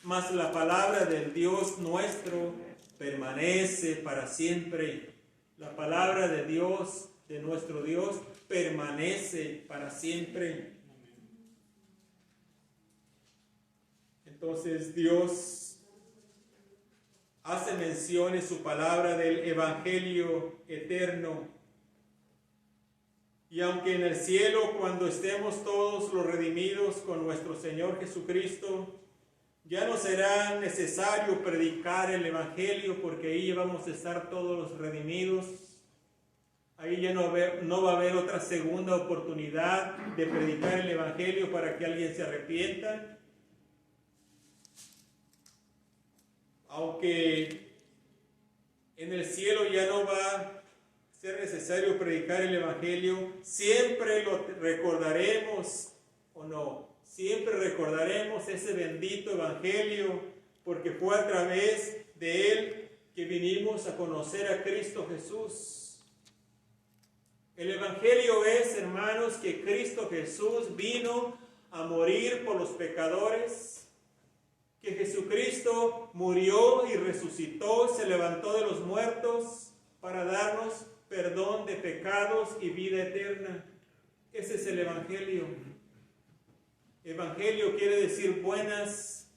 Speaker 2: mas la palabra del Dios nuestro permanece para siempre. La palabra de Dios, de nuestro Dios, permanece para siempre. Entonces Dios hace mención en su palabra del evangelio eterno. Y aunque en el cielo, cuando estemos todos los redimidos con nuestro Señor Jesucristo, ya no será necesario predicar el evangelio, porque ahí vamos a estar todos los redimidos. Ahí ya no va a haber otra segunda oportunidad de predicar el evangelio para que alguien se arrepienta. Aunque en el cielo ya no va a ser necesario predicar el evangelio, siempre lo recordaremos, ¿o no? Siempre recordaremos ese bendito evangelio, porque fue a través de él que vinimos a conocer a Cristo Jesús. El evangelio es, hermanos, que Cristo Jesús vino a morir por los pecadores, que Jesucristo murió y resucitó, se levantó de los muertos para darnos perdón de pecados y vida eterna. Ese es el evangelio. Evangelio quiere decir buenas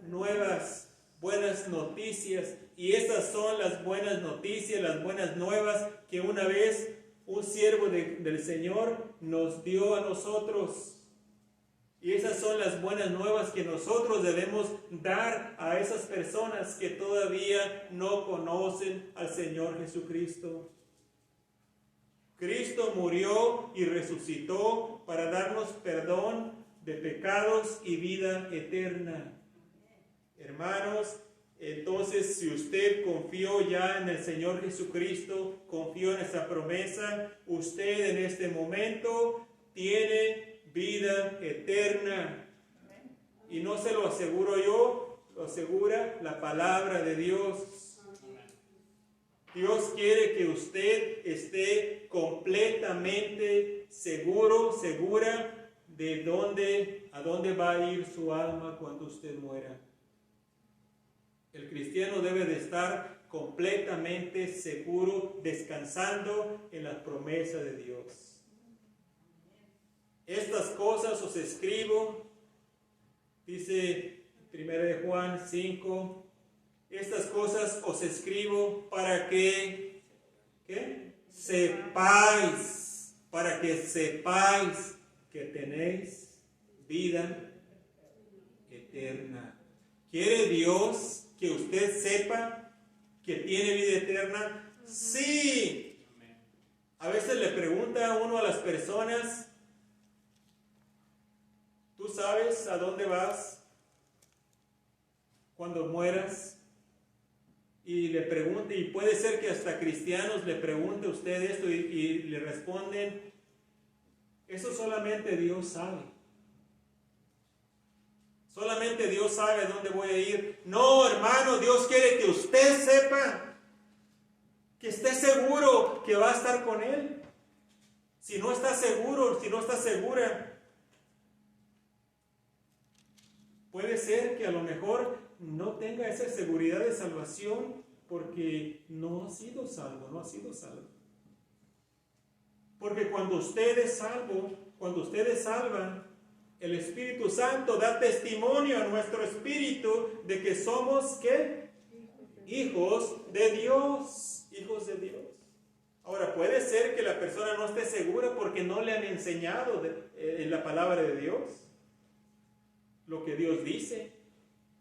Speaker 2: nuevas, buenas noticias, y esas son las buenas noticias, las buenas nuevas que una vez un siervo del Señor nos dio a nosotros. Y esas son las buenas nuevas que nosotros debemos dar a esas personas que todavía no conocen al Señor Jesucristo. Cristo murió y resucitó para darnos perdón de pecados y vida eterna. Hermanos, entonces si usted confió ya en el Señor Jesucristo, confió en esa promesa, usted en este momento tiene vida eterna. Y no se lo aseguro yo, lo asegura la palabra de Dios. Dios quiere que usted esté completamente seguro, segura de a dónde va a ir su alma cuando usted muera. El cristiano debe de estar completamente seguro, descansando en las promesas de Dios. Estas cosas os escribo Dice 1 de Juan 5, estas cosas os escribo para que, ¿qué? Sepáis, para que sepáis que tenéis vida eterna. ¿Quiere Dios que usted sepa que tiene vida eterna? Sí. A veces le pregunta uno a las personas, ¿tú sabes a dónde vas cuando mueras? Y le pregunta, y puede ser que hasta cristianos le pregunte a usted esto y le responden, eso solamente Dios sabe. Solamente Dios sabe a dónde voy a ir. No, hermano, Dios quiere que usted sepa, que esté seguro que va a estar con Él. Si no está seguro, si no está segura, puede ser que a lo mejor no tenga esa seguridad de salvación porque no ha sido salvo, no ha sido salvo. Porque cuando usted es salvo, cuando usted es salva, el Espíritu Santo da testimonio a nuestro espíritu de que somos, ¿qué? Hijos de Dios, hijos de Dios. Ahora, puede ser que la persona no esté segura porque no le han enseñado en la palabra de Dios lo que Dios dice.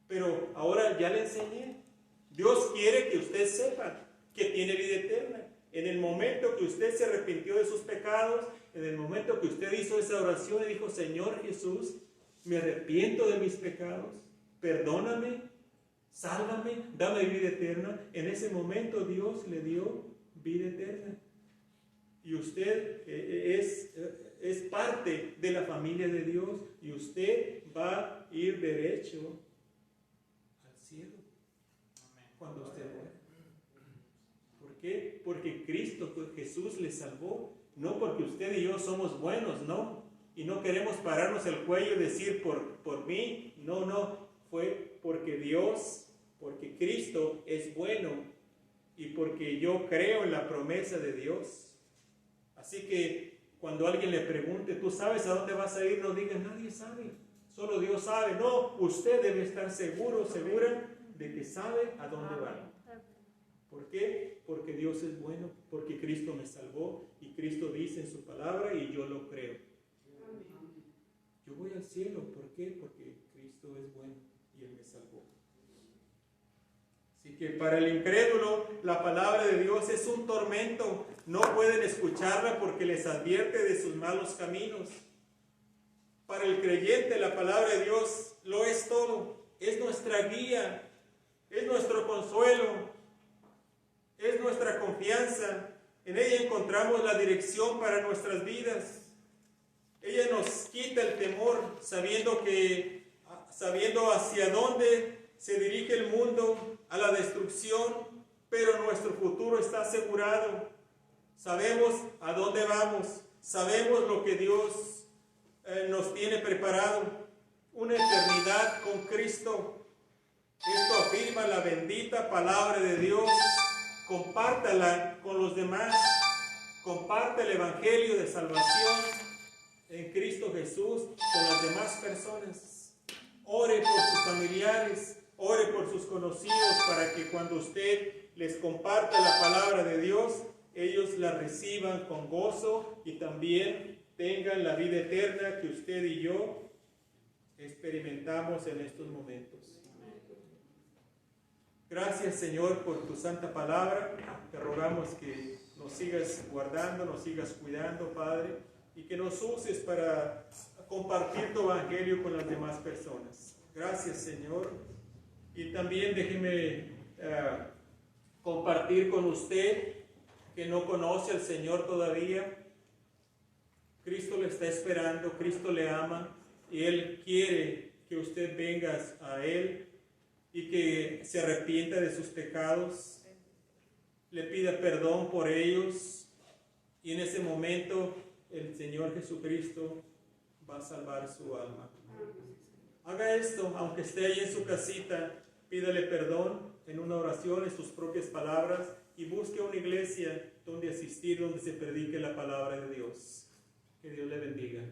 Speaker 2: Pero ahora ya le enseñé. Dios quiere que usted sepa que tiene vida eterna. En el momento que usted se arrepintió de sus pecados, en el momento que usted hizo esa oración y dijo, Señor Jesús, me arrepiento de mis pecados, perdóname, sálvame, dame vida eterna. En ese momento Dios le dio vida eterna. Y usted es parte de la familia de Dios y usted va a ir derecho al cielo cuando usted muera. ¿Por qué? Porque Cristo, Jesús le salvó, no porque usted y yo somos buenos, no. Y no queremos pararnos el cuello y decir por mí, no, fue porque Dios, porque Cristo es bueno y porque yo creo en la promesa de Dios. Así que cuando alguien le pregunte, ¿tú sabes a dónde vas a ir? No diga, nadie sabe, solo Dios sabe. No, usted debe estar seguro, segura de que sabe a dónde va. ¿Por qué? Porque Dios es bueno, porque Cristo me salvó y Cristo dice en su palabra y yo lo creo. Yo voy al cielo, ¿por qué? Porque Cristo es bueno y Él me salvó. Así que para el incrédulo la palabra de Dios es un tormento. No pueden escucharla porque les advierte de sus malos caminos. Para el creyente la palabra de Dios lo es todo. Es nuestra guía, es nuestro consuelo, es nuestra confianza. En ella encontramos la dirección para nuestras vidas. Ella nos quita el temor, sabiendo hacia dónde se dirige el mundo, a la destrucción, pero nuestro futuro está asegurado. Sabemos a dónde vamos, sabemos lo que Dios nos tiene preparado, una eternidad con Cristo. Esto afirma la bendita palabra de Dios. Compártala con los demás, comparte el evangelio de salvación en Cristo Jesús con las demás personas. Ore por sus familiares, ore por sus conocidos para que cuando usted les comparta la palabra de Dios, ellos la reciban con gozo y también tengan la vida eterna que usted y yo experimentamos en estos momentos. Gracias, Señor, por tu santa palabra. Te rogamos que nos sigas guardando, nos sigas cuidando, Padre, y que nos uses para compartir tu evangelio con las demás personas. Gracias, Señor. Y también déjeme compartir con usted que no conoce al Señor todavía. Cristo le está esperando, Cristo le ama y Él quiere que usted venga a Él y que se arrepienta de sus pecados, le pida perdón por ellos y en ese momento el Señor Jesucristo va a salvar su alma. Haga esto, aunque esté ahí en su casita, pídale perdón en una oración, en sus propias palabras, y busque una iglesia donde asistir, donde se predique la palabra de Dios. Que Dios le bendiga.